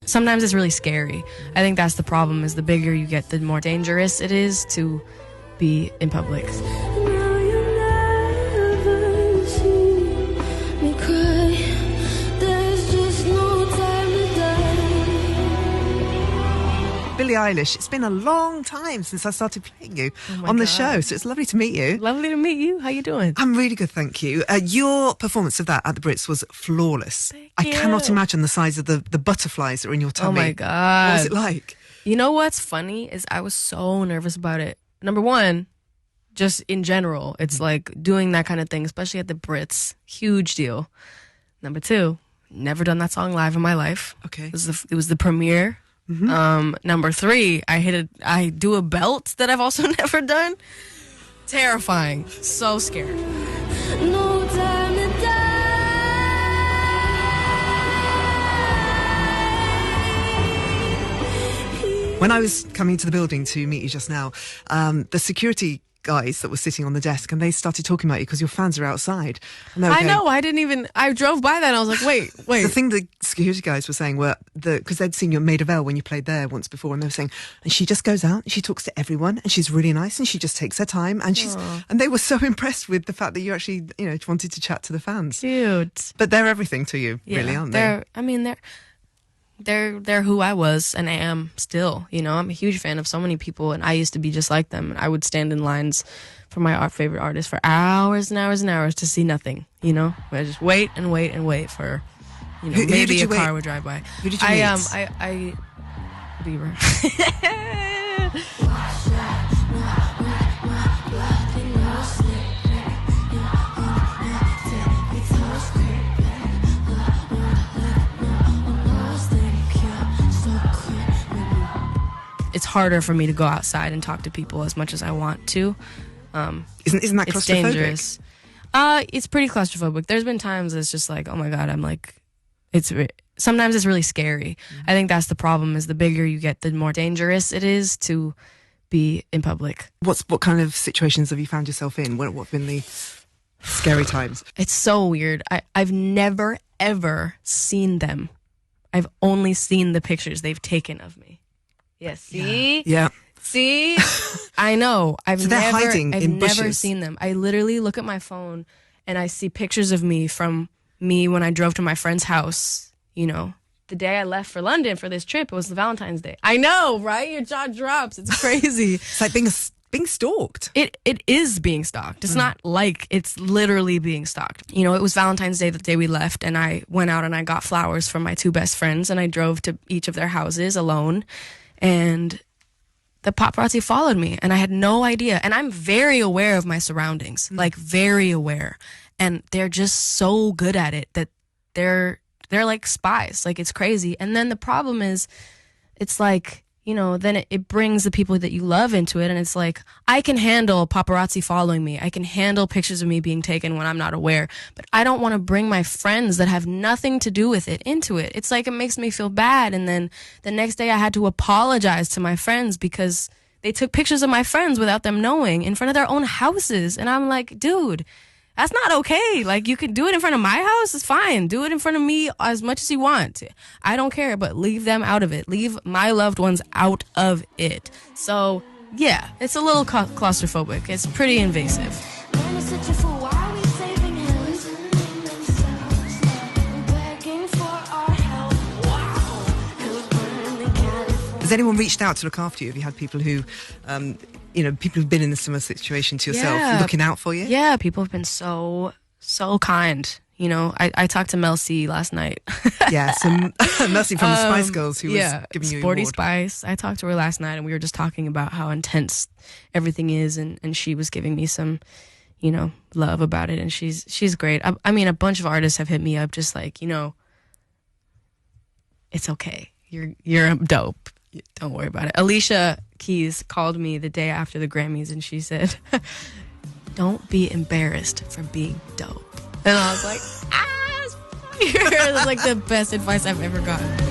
sometimes it's really scary. I think that's the problem, is the bigger you get, the more dangerous it is to be in public. Billie Eilish, it's been a long time since I started playing you on the show, so it's lovely to meet you. Lovely to meet you. How you doing? I'm really good, thank you. Your performance of that at the Brits was flawless. I cannot imagine the size of the butterflies that are in your tummy. Oh my God. What was it like? You know what's funny is I was so nervous about it. Number one, just in general, it's like doing that kind of thing, especially at the Brits, huge deal. Number two, never done that song live in my life. Okay. It was the premiere. Mm-hmm. Number three, I do a belt that I've also never done. Terrifying. So scared. No time to die. When I was coming to the building to meet you just now, the security guys that were sitting on the desk, and they started talking about you because your fans are outside. And they were going, I drove by that and I was like, wait. The thing the security guys were saying were, because they'd seen you at Maida Vale when you played there once before, and they were saying, and she just goes out and she talks to everyone and she's really nice and she just takes her time, and and they were so impressed with the fact that you actually, wanted to chat to the fans. Cute. But they're everything to you, really, aren't they? They're who I was and I am still. I'm a huge fan of so many people, and I used to be just like them. And I would stand in lines for my favorite artists for hours and hours and hours to see nothing. I just wait and wait and wait for, maybe a car would drive by. Who did you meet? I Bieber. It's harder for me to go outside and talk to people as much as I want to. Isn't that claustrophobic? It's dangerous. It's pretty claustrophobic. There's been times it's just like, oh my God, I'm like, sometimes it's really scary. Mm-hmm. I think that's the problem, is the bigger you get, the more dangerous it is to be in public. What kind of situations have you found yourself in? What have been the scary times? It's so weird. I've never, ever seen them. I've only seen the pictures they've taken of me. Yes, see? Yeah. See? I know. So they're hiding in bushes. Never seen them. I literally look at my phone and I see pictures of me from me when I drove to my friend's house, the day I left for London for this trip. It was the Valentine's Day. I know, right? Your jaw drops. It's crazy. It's like being stalked. It is being stalked. It's not like, it's literally being stalked. It was Valentine's Day the day we left, and I went out and I got flowers from my two best friends, and I drove to each of their houses alone. And the paparazzi followed me, and I had no idea. And I'm very aware of my surroundings, like very aware. And they're just so good at it that they're like spies. Like, it's crazy. And then the problem is, it's like, then it brings the people that you love into it. And it's like, I can handle paparazzi following me. I can handle pictures of me being taken when I'm not aware. But I don't want to bring my friends that have nothing to do with it into it. It's like, it makes me feel bad. And then the next day I had to apologize to my friends because they took pictures of my friends without them knowing in front of their own houses. And I'm like, dude, that's not okay. Like, you can do it in front of my house. It's fine. Do it in front of me as much as you want. I don't care, but leave them out of it. Leave my loved ones out of it. So, yeah, it's a little claustrophobic. It's pretty invasive. Has anyone reached out to look after you? Have you had people who... people who've been in a similar situation to yourself, looking out for you? Yeah, people have been so kind. I talked to Mel C last night. Yes, and Mel C from the Spice Girls, who was giving you Sporty award. Spice. I talked to her last night, and we were just talking about how intense everything is, and she was giving me some, love about it, and she's great. I mean, a bunch of artists have hit me up, just like, it's okay. You're dope. Don't worry about it. Alicia Keys called me the day after the Grammys, and she said, don't be embarrassed for being dope. And I was like, it's like the best advice I've ever gotten.